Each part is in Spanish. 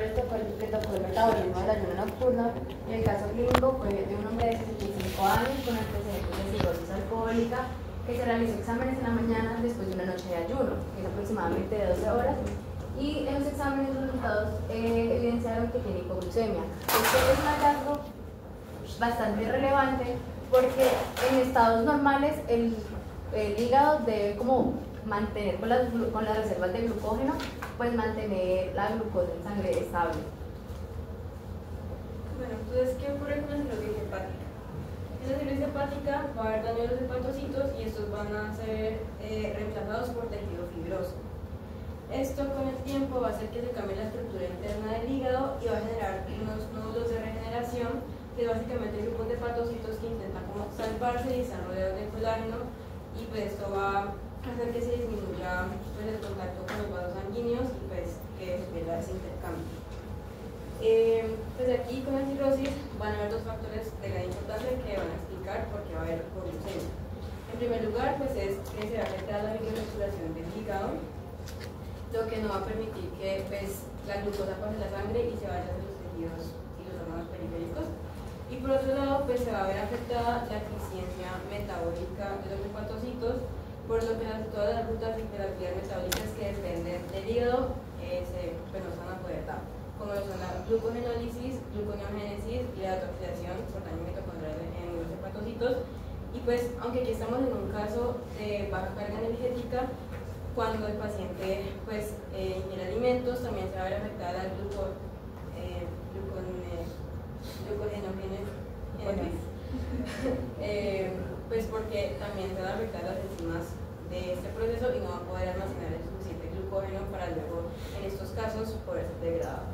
Le tocó el metabolismo del ayuno nocturno y el caso clínico fue de un hombre de 65 años con antecedentes de cirrosis alcohólica que se realizó exámenes en la mañana después de una noche de ayuno, que es aproximadamente de 12 horas, y en los exámenes los resultados evidenciaron que tiene hipoglucemia. Este es un hallazgo bastante relevante porque en estados normales el hígado debe como mantener con las reservas de glucógeno, pues mantener la glucosa en sangre estable. Bueno, entonces, ¿qué ocurre con la cirrosis hepática? En la cirrosis hepática va a haber daño a los hepatocitos y estos van a ser reemplazados por tejido fibroso. Esto con el tiempo va a hacer que se cambie la estructura interna del hígado y va a generar unos nódulos de regeneración, que es básicamente el grupo de hepatocitos que intentan como salvarse y están rodeados de colágeno, y pues esto va a hacer que se disminuya pues, el contacto con los vasos sanguíneos y pues que se pierda ese intercambio. Pues aquí con la cirrosis van a haber dos factores de gran importancia que van a explicar por qué va a haber hipoglucemia. En primer lugar, pues es que se va a afectar la microcirculación del hígado, lo que no va a permitir que pues, la glucosa pase la sangre y se vaya a los tejidos y los órganos periféricos. Y por otro lado, pues se va a ver afectada la eficiencia metabólica de los hepatocitos, por lo que todas las rutas de actividades metabólicas que dependen del hígado pues, no se van a poder dar, como son la glucogenólisis, gluconeogénesis y la autooxidación por daño mitocondrial en los hepatocitos. Y pues, aunque aquí estamos en un caso de baja carga energética, cuando el paciente pues, ingiere alimentos, también se va a ver afectada la glucogenógenesis, pues porque también se van a afectar las enzimas de este proceso y no va a poder almacenar el suficiente glucógeno para luego, en estos casos, poder ser degradado.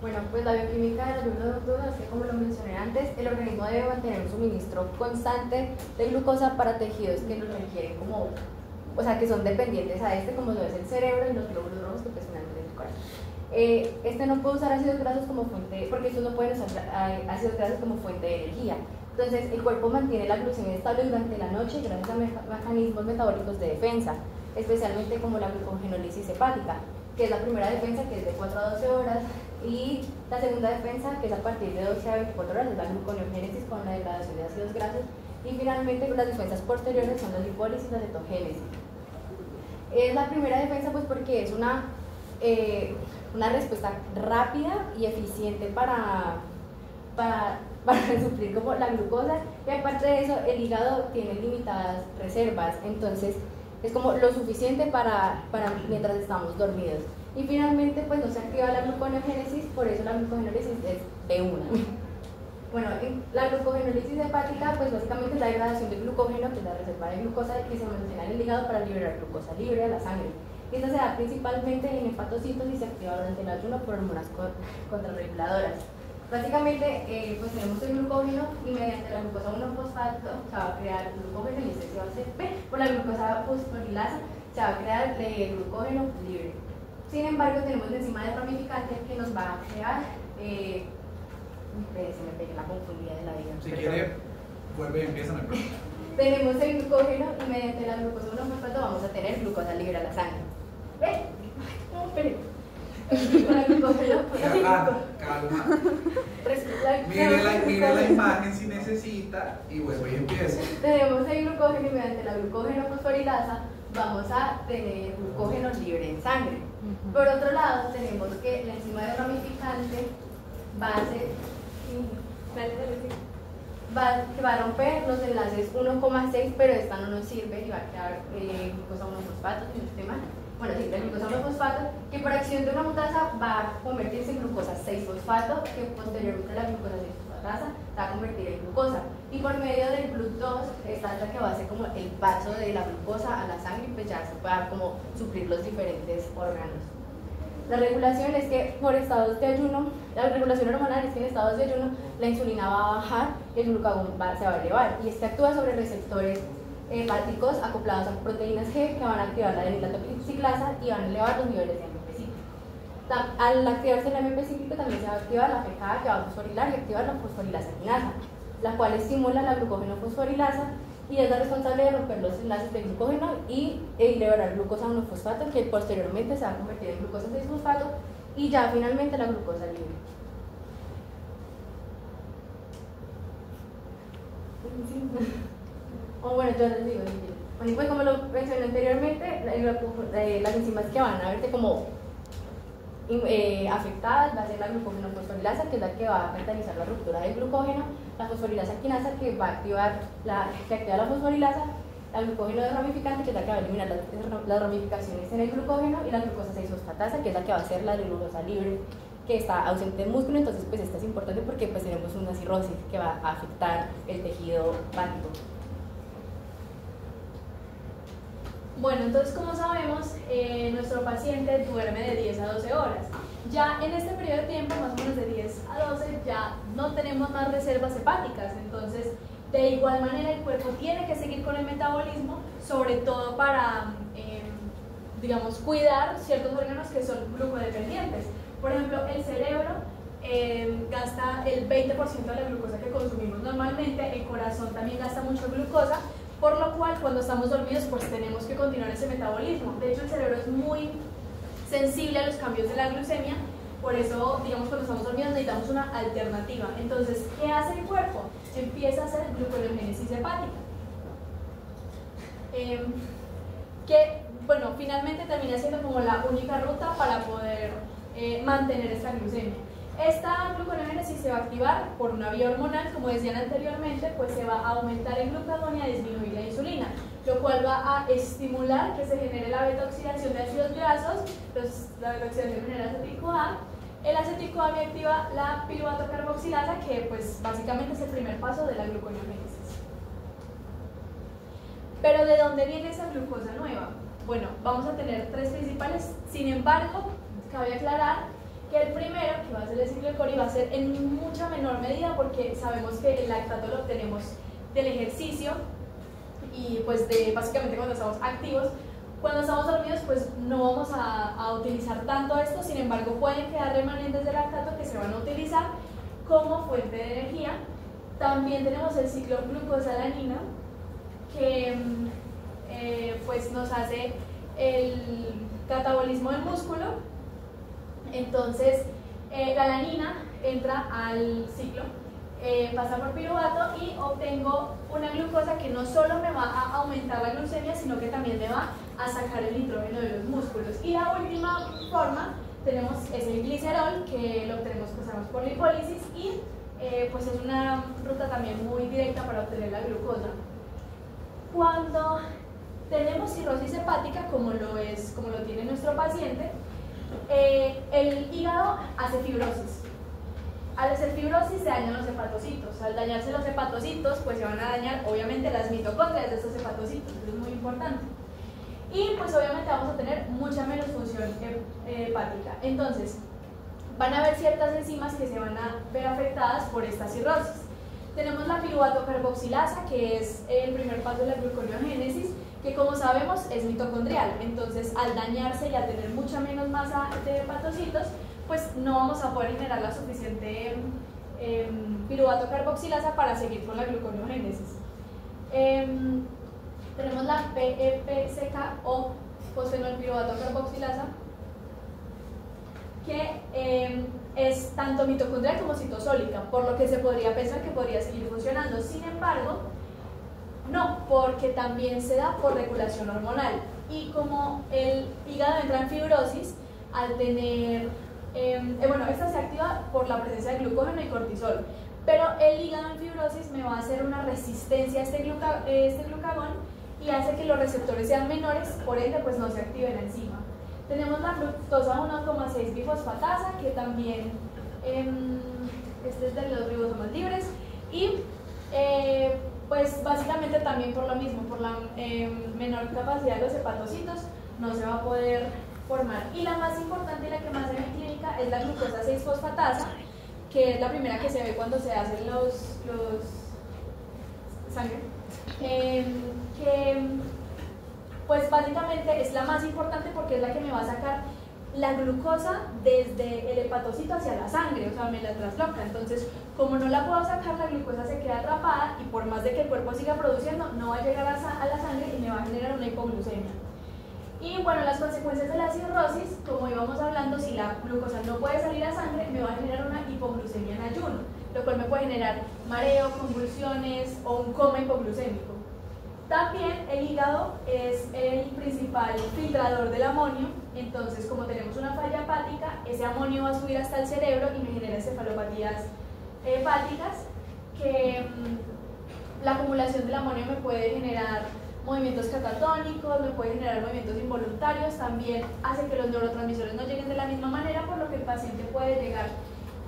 Bueno, pues la bioquímica del ayuno nocturno es que, como lo mencioné antes, el organismo debe mantener un suministro constante de glucosa para tejidos que lo requieren como, o sea, que son dependientes a este, como lo es el cerebro y los glóbulos rojos que finalmente es el corazón. Este no puede usar ácidos grasos como fuente, porque estos no pueden usar ácidos grasos como fuente de energía. Entonces, el cuerpo mantiene la glucemia estable durante la noche gracias a mecanismos metabólicos de defensa, especialmente como la glucogenólisis hepática, que es la primera defensa, que es de 4 a 12 horas, y la segunda defensa, que es a partir de 12 a 24 horas, es la gluconeogénesis con la degradación de ácidos grasos, y finalmente las defensas posteriores son la lipólisis y la cetogénesis. Es la primera defensa pues porque es una respuesta rápida y eficiente para suplir como la glucosa, y aparte de eso el hígado tiene limitadas reservas, entonces es como lo suficiente para mientras estamos dormidos. Y finalmente pues no se activa la gluconeogénesis, por eso la glucogenólisis es B1. Bueno, la glucogenólisis hepática pues básicamente es la degradación del glucógeno, que es la reserva de glucosa que se almacena en el hígado para liberar glucosa libre a la sangre. Y esta se da principalmente en hepatocitos y se activa durante el ayuno por hormonas contrarreguladoras. Básicamente, pues tenemos el glucógeno y mediante la glucosa 1-fosfato se va a crear glucógeno y este se va a hacer P. Por la glucosa fosforilasa se va a crear glucógeno libre. Sin embargo, tenemos la enzima de ramificante que nos va a crear, se me pegué la confundida de la vida. Si quiere, vuelve y empieza a preguntar. Tenemos el glucógeno y mediante la glucosa 1-fosfato vamos a tener glucosa libre a la sangre. ¿Ve? No, espere. Con la glucógeno, calma. Mire la imagen si necesita y vuelve y empieza. Tenemos el glucógeno y mediante la glucógeno fosforilasa vamos a tener glucógeno libre en sangre. Por otro lado, tenemos que la enzima de ramificante va a romper los enlaces 1,6, pero esta no nos sirve y va a crear glucosa 1-fosfato, si no estoy mal. Bueno, sí, la glucosa 1-fosfato, que por acción de una mutasa va a convertirse en glucosa 6-fosfato, que posteriormente la glucosa 6-fosfatasa se va a convertir en glucosa. Y por medio del GLUT2 está la que va a ser como el paso de la glucosa a la sangre, y pues ya se pueda como suplir los diferentes órganos. La regulación es que por estados de ayuno, la regulación hormonal es que en estados de ayuno la insulina va a bajar y el glucagón se va a elevar, y este actúa sobre receptores hepáticos acoplados a proteínas G que van a activar la adenilatoxiclasa y van a elevar los niveles de AMP cíclico. Al activarse el AMP cíclico también se va a activar la PKA, que va a fosforilar y activar la fosforilasa quinasa, la cual estimula la glucógeno fosforilasa y es la responsable de romper los enlaces de glucógeno y liberar glucosa 1-fosfato, que posteriormente se va a convertir en glucosa 6-fosfato y ya finalmente la glucosa libre. O bueno, yo les digo, bueno, pues como lo mencioné anteriormente, las enzimas que van a verse como afectadas va a ser la glucogenofosforilasa, que es la que va a catalizar la ruptura del glucógeno, la fosforilasa quinasa, que va a activar que activa la fosforilasa, la glucógeno ramificante, que es la que va a eliminar las ramificaciones en el glucógeno, y la glucosa 6-fosfatasa, que es la que va a ser la glucosa libre, que está ausente del músculo. Entonces pues esta es importante porque pues tenemos una cirrosis que va a afectar el tejido hepático. Bueno, entonces como sabemos, nuestro paciente duerme de 10 a 12 horas. Ya en este periodo de tiempo, más o menos de 10 a 12, ya no tenemos más reservas hepáticas. Entonces, de igual manera, el cuerpo tiene que seguir con el metabolismo, sobre todo para, digamos, cuidar ciertos órganos que son glucodependientes. Por ejemplo, el cerebro gasta el 20% de la glucosa que consumimos normalmente, el corazón también gasta mucha glucosa, por lo cual cuando estamos dormidos pues tenemos que continuar ese metabolismo. De hecho, el cerebro es muy sensible a los cambios de la glucemia, por eso, digamos, cuando estamos dormidos necesitamos una alternativa. Entonces, ¿qué hace el cuerpo? Empieza a hacer gluconeogénesis hepática, que, bueno, finalmente termina siendo como la única ruta para poder mantener esta glucemia. Esta gluconeogénesis se va a activar por una vía hormonal, como decían anteriormente, pues se va a aumentar el glucagón y a disminuir la insulina, lo cual va a estimular que se genere la beta-oxidación de ácidos grasos. Entonces, la beta-oxidación genera acetil-CoA. El acetil-CoA me activa la piruvato carboxilasa, que pues básicamente es el primer paso de la gluconeogénesis. Pero ¿de dónde viene esa glucosa nueva? Bueno, vamos a tener tres principales. Sin embargo, cabe aclarar que el primero, que va a ser el ciclo de Cori, va a ser en mucha menor medida, porque sabemos que el lactato lo obtenemos del ejercicio y pues básicamente cuando estamos activos. Cuando estamos dormidos pues no vamos a utilizar tanto esto, sin embargo pueden quedar remanentes de lactato que se van a utilizar como fuente de energía. También tenemos el ciclo glucosalanina, que pues nos hace el catabolismo del músculo. Entonces, la alanina entra al ciclo, pasa por piruvato y obtengo una glucosa que no solo me va a aumentar la glucemia, sino que también me va a sacar el nitrógeno de los músculos. Y la última forma tenemos es el glicerol, que lo obtenemos por lipólisis y pues es una ruta también muy directa para obtener la glucosa. Cuando tenemos cirrosis hepática, como lo tiene nuestro paciente, el hígado hace fibrosis. Al hacer fibrosis se dañan los hepatocitos. Al dañarse los hepatocitos, pues se van a dañar obviamente las mitocondrias de estos hepatocitos. Eso es muy importante. Y pues obviamente vamos a tener mucha menos función hepática. Entonces, van a haber ciertas enzimas que se van a ver afectadas por esta cirrosis. Tenemos la piruvato carboxilasa, que es el primer paso de la gluconeogénesis, que como sabemos es mitocondrial. Entonces, al dañarse y al tener mucha menos masa de hepatocitos, pues no vamos a poder generar la suficiente piruvato carboxilasa para seguir con la gluconeogénesis. Tenemos la PEPCK o fosfenolpiruvato carboxilasa, que es tanto mitocondrial como citosólica, por lo que se podría pensar que podría seguir funcionando. Sin embargo, no, porque también se da por regulación hormonal. Y como el hígado entra en fibrosis, al tener, bueno, esta se activa por la presencia de glucógeno y cortisol, pero el hígado en fibrosis me va a hacer una resistencia a este glucagón y hace que los receptores sean menores, por ende pues no se active la enzima. Tenemos la fructosa 1,6 bifosfatasa, que también este es de los ribosomas libres, y pues básicamente también por lo mismo, por la menor capacidad de los hepatocitos, no se va a poder formar. Y la más importante y la que más se ve en clínica es la glucosa 6-fosfatasa, que es la primera que se ve cuando se hacen los sangre, que pues básicamente es la más importante porque es la que me va a sacar la glucosa desde el hepatocito hacia la sangre, o sea, me la trasloca. Entonces, como no la puedo sacar, la glucosa se queda atrapada y por más de que el cuerpo siga produciendo, no va a llegar a la sangre y me va a generar una hipoglucemia. Y bueno, las consecuencias de la cirrosis, como íbamos hablando, si la glucosa no puede salir a sangre, me va a generar una hipoglucemia en ayuno, lo cual me puede generar mareo, convulsiones o un coma hipoglucémico. También el hígado es el principal filtrador del amonio, entonces como tenemos una falla hepática, ese amonio va a subir hasta el cerebro y me genera encefalopatías hepáticas, que la acumulación del amonio me puede generar movimientos catatónicos, me puede generar movimientos involuntarios, también hace que los neurotransmisores no lleguen de la misma manera, por lo que el paciente puede llegar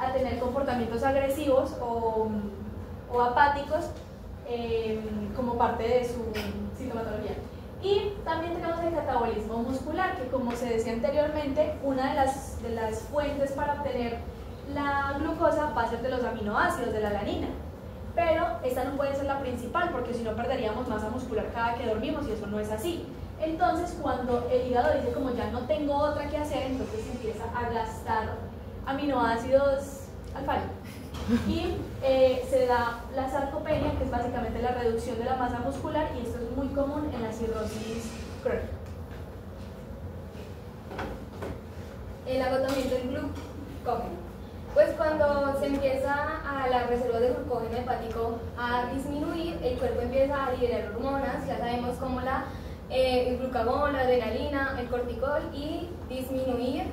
a tener comportamientos agresivos o apáticos como parte de su sintomatología. Y también tenemos el catabolismo muscular, que como se decía anteriormente, una de las fuentes para obtener la glucosa va a ser de los aminoácidos, de la alanina. Pero esta no puede ser la principal, porque si no perderíamos masa muscular cada que dormimos y eso no es así. Entonces cuando el hígado dice como ya no tengo otra que hacer, entonces empieza a gastar aminoácidos al fallo. Y se da la sarcopenia, que es básicamente la reducción de la masa muscular, y esto es muy común en la cirrosis crónica. El agotamiento del glucógeno. Pues cuando se empieza a las reservas de glucógeno hepático a disminuir, el cuerpo empieza a liberar hormonas, ya sabemos como el glucagón, la adrenalina, el cortisol, y disminuir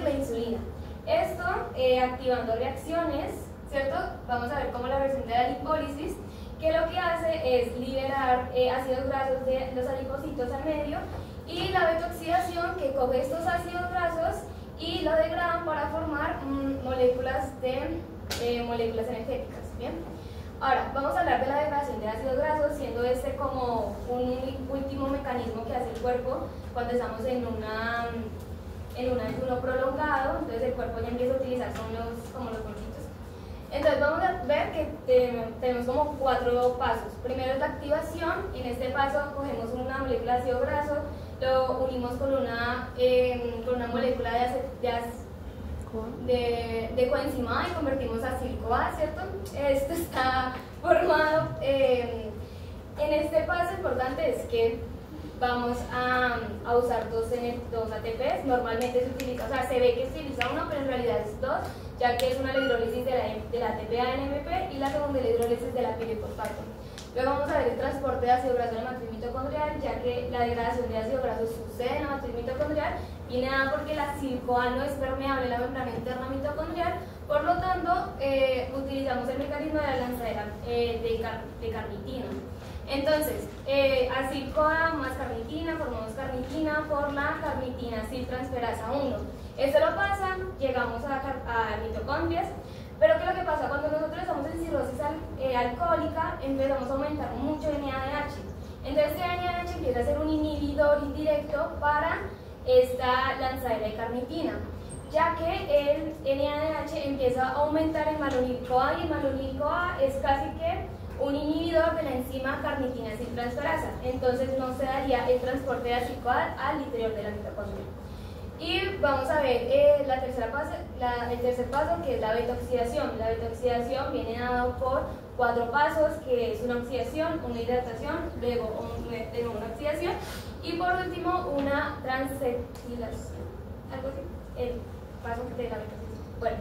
la insulina. Esto activando reacciones, ¿cierto? Vamos a ver como la versión de la lipólisis, que lo que hace es liberar ácidos grasos de los adipocitos al medio, y la betoxidación, que coge estos ácidos grasos y lo degradan para formar moléculas energéticas. ¿Bien? Ahora, vamos a hablar de la degradación de ácidos grasos, siendo este como un último mecanismo que hace el cuerpo cuando estamos en un ayuno prolongado. Entonces el cuerpo ya empieza a utilizar como los bolsitos. Entonces vamos a ver que tenemos como 4 pasos. Primero es la activación. En este paso cogemos una molécula de ácido graso, lo unimos con una molécula de coenzima A y convertimos a acil-CoA, ¿cierto? Esto está formado. En este paso importante es que vamos a usar dos ATPs. Normalmente se utiliza, o sea, se ve que se utiliza uno, pero en realidad es 2, ya que es una hidrólisis de la ATP a NMP y la segunda hidrólisis de la pirifosfato. Luego vamos a ver el transporte de ácido graso en la matriz mitocondrial, ya que la degradación de ácido graso sucede en la matriz mitocondrial, viene dada porque la acil-CoA no es permeable en la membrana interna mitocondrial. Por lo tanto, utilizamos el mecanismo de la lanzadera de carnitina. Entonces, acil-CoA más carnitina, formamos carnitina por la carnitina aciltransferasa 1. Esto lo pasa, llegamos a mitocondrias. Pero ¿qué es lo que pasa? Cuando nosotros estamos en cirrosis alcohólica, empezamos a aumentar mucho el NADH. Entonces este NADH empieza a ser un inhibidor indirecto para esta lanzadera de carnitina, ya que el NADH empieza a aumentar el malonil-CoA, y el malonil-CoA es casi que un inhibidor de la enzima carnitina aciltransferasa. Entonces no se daría el transporte de acil-CoA al interior de la mitocondria. Y vamos a ver el tercer paso, que es la betoxidación. La betoxidación viene dado por 4 pasos, que es una oxidación, una hidratación, luego una oxidación y por último una transectilación. Algo así, el paso de la betoxidación. Bueno,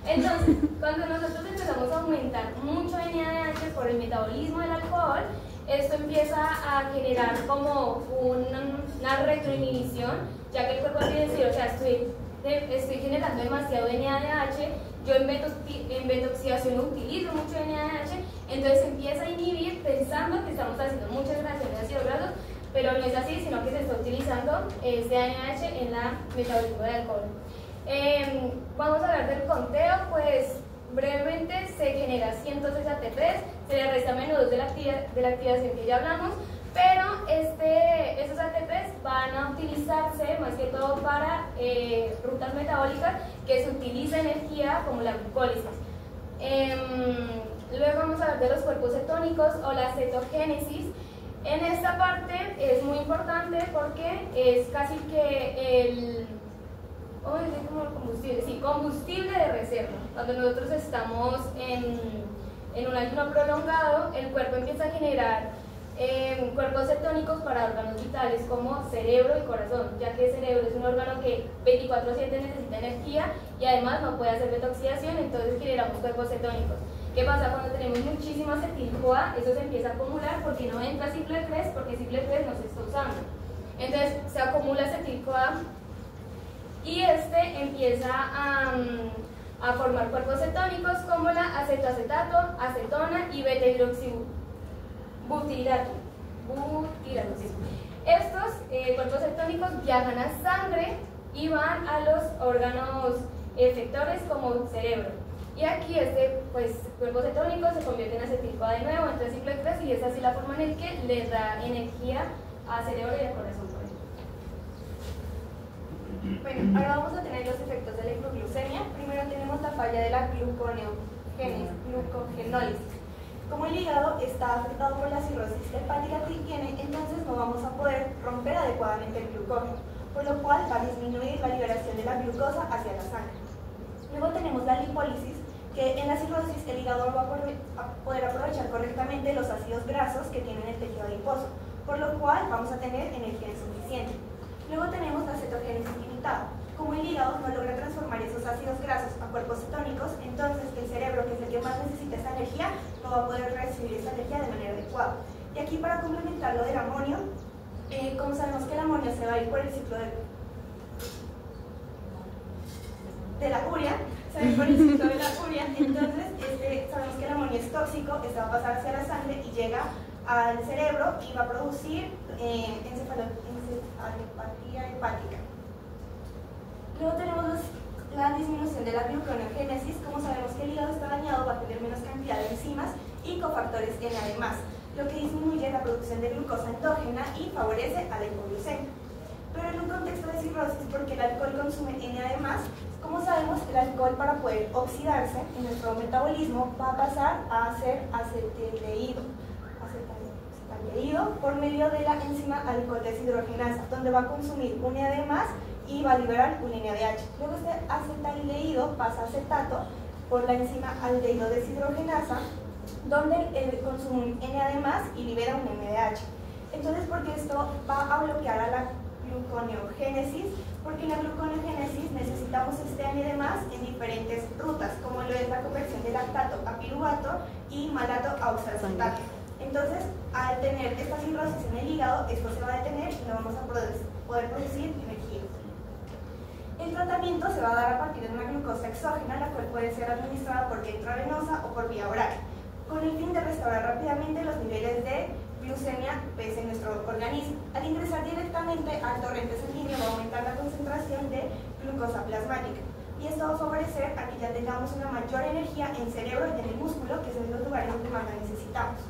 entonces, cuando nosotros empezamos a aumentar mucho NADH por el metabolismo del alcohol, esto empieza a generar como una retroinhibición, ya que el cuerpo quiere decir, o sea, estoy generando demasiado NADH, yo en betoxidación utilizo mucho NADH, entonces empieza a inhibir pensando que estamos haciendo mucha degradación de ácidos grasos, pero no es así, sino que se está utilizando este NADH en el metabolismo del alcohol. Vamos a hablar del conteo. Pues brevemente se genera 106 ATPs, se le resta menos de la activación que ya hablamos, pero esos ATPs van a utilizarse más que todo para rutas metabólicas que se utiliza energía como la glucólisis. Luego vamos a hablar de los cuerpos cetónicos o la cetogénesis. En esta parte es muy importante porque es casi que combustible de reserva. Cuando nosotros estamos en un ayuno prolongado, el cuerpo empieza a generar cuerpos cetónicos para órganos vitales como cerebro y corazón, ya que el cerebro es un órgano que 24/7 necesita energía y además no puede hacer beta-oxidación, entonces generamos cuerpos cetónicos. ¿Qué pasa? Cuando tenemos muchísimo acetil-CoA, eso se empieza a acumular porque no entra ciclo de Krebs, porque ciclo de Krebs no se está usando. Entonces se acumula acetil-CoA y este empieza a formar cuerpos cetónicos como la acetoacetato, acetona y beta-hidroxibutirato. Sí. Estos cuerpos cetónicos viajan a sangre y van a los órganos efectores como el cerebro. Y aquí cuerpo cetónico se convierte en acetil-CoA de nuevo, entra el ciclo de Krebs y es así la forma en la que les da energía al cerebro y al corazón. Bueno, ahora vamos a tener los efectos de la hipoglucemia. Primero tenemos la falla de la glucogenólisis. Como el hígado está afectado por la cirrosis hepática que tiene, entonces no vamos a poder romper adecuadamente el glucógeno, por lo cual va a disminuir la liberación de la glucosa hacia la sangre. Luego tenemos la lipólisis, que en la cirrosis el hígado va a poder aprovechar correctamente los ácidos grasos que tienen el tejido adiposo, por lo cual vamos a tener energía insuficiente. Luego tenemos la cetogénesis limitada. Como el hígado no logra transformar esos ácidos grasos a cuerpos cetónicos, entonces el cerebro, que es el que más necesita esa energía, no va a poder recibir esa energía de manera adecuada. Y aquí, para complementar lo del amonio, como sabemos que el amonio se va a ir por el ciclo de la urea, entonces sabemos que el amonio es tóxico, va a pasar hacia la sangre y llega al cerebro y va a producir encefalopatía hepática. Luego tenemos la disminución de la gluconeogénesis. Como sabemos que el hígado está dañado, va a tener menos cantidad de enzimas y cofactores NA+, lo que disminuye la producción de glucosa endógena y favorece a la hipoglucemia. Pero en un contexto de cirrosis, porque el alcohol consume NA+, como sabemos, el alcohol, para poder oxidarse en nuestro metabolismo, va a pasar a ser acetaldehído por medio de la enzima alcohol deshidrogenasa, donde va a consumir un NAD+ y va a liberar un NADH. Luego este acetaldehído pasa a acetato por la enzima aldehído deshidrogenasa, donde consume un NAD+ y libera un NADH. Entonces, porque esto va a bloquear a la gluconeogénesis, porque en la gluconeogénesis necesitamos este NAD+ en diferentes rutas, como lo es la conversión de lactato a piruvato y malato a oxalacetato. Entonces, al tener esta cirrosis en el hígado, esto se va a detener y no vamos a poder producir energía. El tratamiento se va a dar a partir de una glucosa exógena, la cual puede ser administrada por vía intravenosa o por vía oral, con el fin de restaurar rápidamente los niveles de glucemia en nuestro organismo. Al ingresar directamente al torrente sanguíneo va a aumentar la concentración de glucosa plasmática, y esto va a favorecer a que ya tengamos una mayor energía en el cerebro y en el músculo, que son los lugares donde más la necesitamos.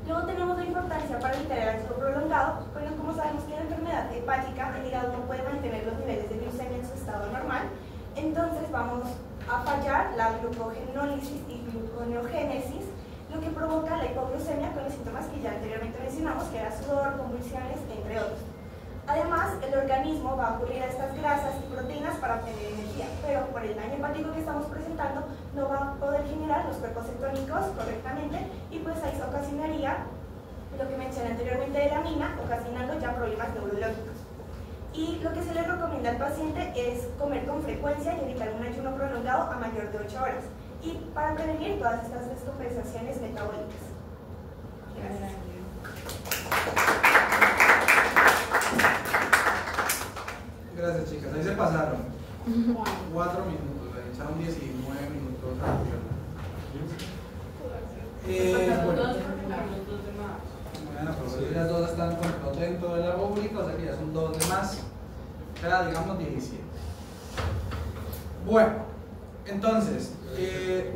Luego tenemos la importancia para evitar el ayuno prolongado. Bueno, como sabemos que en la enfermedad hepática el hígado no puede mantener los niveles de glucemia en su estado normal, entonces vamos a fallar la glucogenólisis y gluconeogénesis, lo que provoca la hipoglucemia con los síntomas que ya anteriormente mencionamos, que era sudor, convulsiones, entre otros. Además, el organismo va a ocurrir a estas grasas y proteínas para obtener energía, pero por el daño hepático que estamos presentando no va a poder generar los cuerpos cetónicos correctamente, y pues ahí se ocasionaría lo que mencioné anteriormente de la mina, ocasionando ya problemas neurológicos. Y lo que se le recomienda al paciente es comer con frecuencia y evitar un ayuno prolongado a mayor de 8 horas, y para prevenir todas estas descompensaciones metabólicas. Gracias. Gracias, chicas. Ahí se pasaron 4 minutos, le echaron 19 minutos a bueno, pues ellas dos están dentro de la rúbrica, o sea que ya son 2 de más, era, digamos, 17. Bueno, entonces,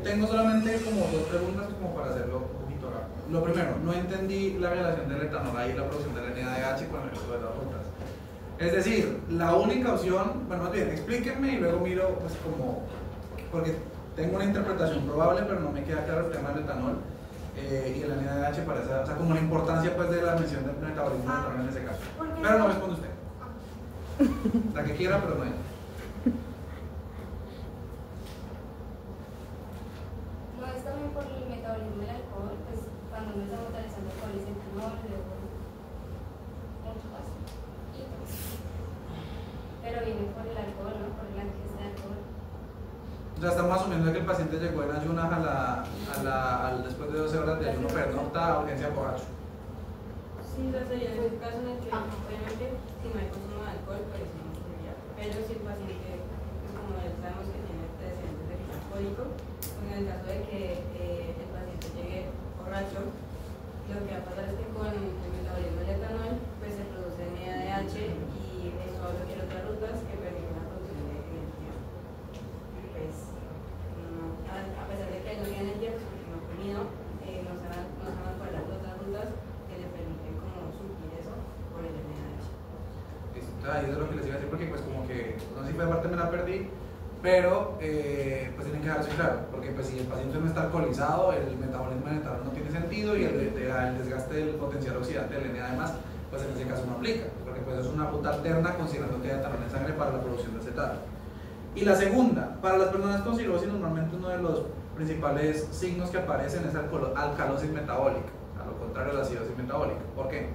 tengo solamente como 2 preguntas como para hacerlo un poquito rápido. Lo primero, no entendí la relación del etanol y la producción del NADH con el resto de las rutas. Es decir, la única opción, bueno, más bien, explíquenme y luego miro, pues como, porque tengo una interpretación probable, pero no me queda claro el tema del etanol y el NADH para esa, o sea, como la importancia pues de la mención del metabolismo del etanol en ese caso. Pero no responde usted. La que quiera, pero no hay. No es también por el metabolismo del alcohol, pues cuando uno está metabolizando alcohol y se sea, estamos asumiendo que el paciente llegó en ayunas después de 12 horas de ayuno, pernocta a urgencia borracho. Sí, ese sería el caso en el que, obviamente, si no hay consumo de alcohol, pues no sería. Pero si el paciente, pues como ya sabemos que tiene antecedentes de crisis alcohólico, pues en el caso de que el paciente llegue borracho, lo que va a pasar es que con el metabolismo del etanol, pues se produce NADH y eso bloquea otras rutas que permiten la producción de energía. Pues, a pesar de que él no tiene energía, pues porque no ha comido, no se van a poder las otras rutas que le permiten como suplir eso por el NADH. Ahí es lo que les iba a decir, porque pues como que, no sé si fue parte me la perdí, pero pues tienen que dejarse claro, porque pues si el paciente no está alcoholizado, el metabolismo del etanol no tiene sentido y el desgaste del potencial oxidante del NA además, pues en ese caso no aplica, porque pues es una ruta alterna considerando que hay etanol en sangre para la producción de acetato. Y la segunda, para las personas con cirrosis normalmente uno de los principales signos que aparecen es alcalosis metabólica, a lo contrario de la acidosis metabólica. ¿Por qué?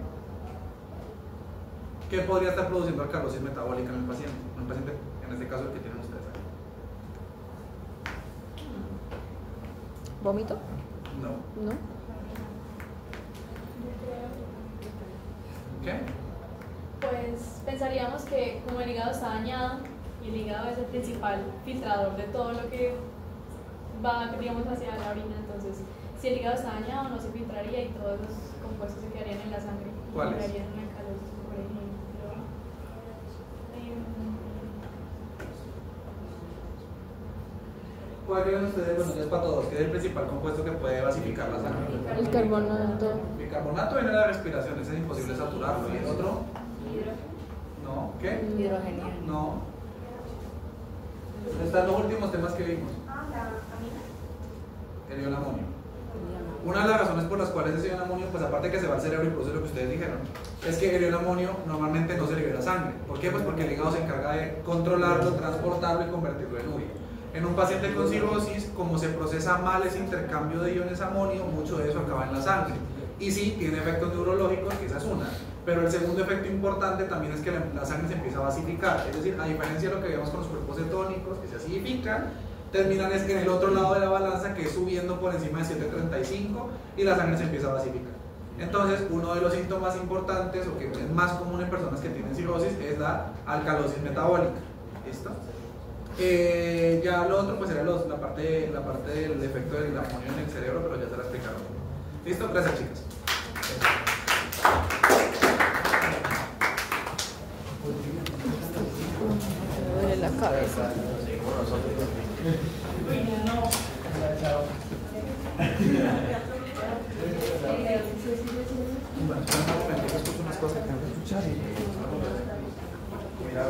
¿Qué podría estar produciendo alcalosis metabólica en el paciente? En este caso el que tienen ustedes aquí. ¿Vómito? No. ¿No? ¿Qué? Pues pensaríamos que como el hígado está dañado y el hígado es el principal filtrador de todo lo que va, digamos, hacia la orina, entonces si el hígado está dañado no se filtraría y todos los compuestos se quedarían en la sangre. ¿Cuáles? Quedarían en la calosis, por ejemplo. ¿Cuál creen ustedes? Bueno, ya es para todos, que es el principal compuesto que puede basificar la sangre. El carbonato. El carbonato viene de la respiración, ese es imposible saturarlo. ¿Y el otro? No. ¿Qué? Hidrógeno. No. Están los últimos temas que vimos. La amina. El ion amonio. Una de las razones por las cuales ese ion amonio, pues aparte que se va al cerebro y produce lo que ustedes dijeron, es que el ion amonio normalmente no se libera sangre. ¿Por qué? Pues porque el hígado se encarga de controlarlo, transportarlo y convertirlo en urea. En un paciente con cirrosis, como se procesa mal ese intercambio de iones amonio, mucho de eso acaba en la sangre. Y sí, tiene efectos neurológicos, que esa es una. Pero el segundo efecto importante también es que la sangre se empieza a basificar. Es decir, a diferencia de lo que vemos con los cuerpos cetónicos, que se acidifican, terminan en el otro lado de la balanza, que es subiendo por encima de 735 y la sangre se empieza a basificar. Entonces, uno de los síntomas importantes, o que es más común en personas que tienen cirrosis, es la alcalosis metabólica. ¿Listo? Ya lo otro pues era la parte del efecto del amonio en el cerebro, pero ya se la explicaron. ¿Listo? Gracias, chicas. Me duele la cabeza. Bueno, espera un momento, escucho unas cosas que tengo que escuchar y... Mira,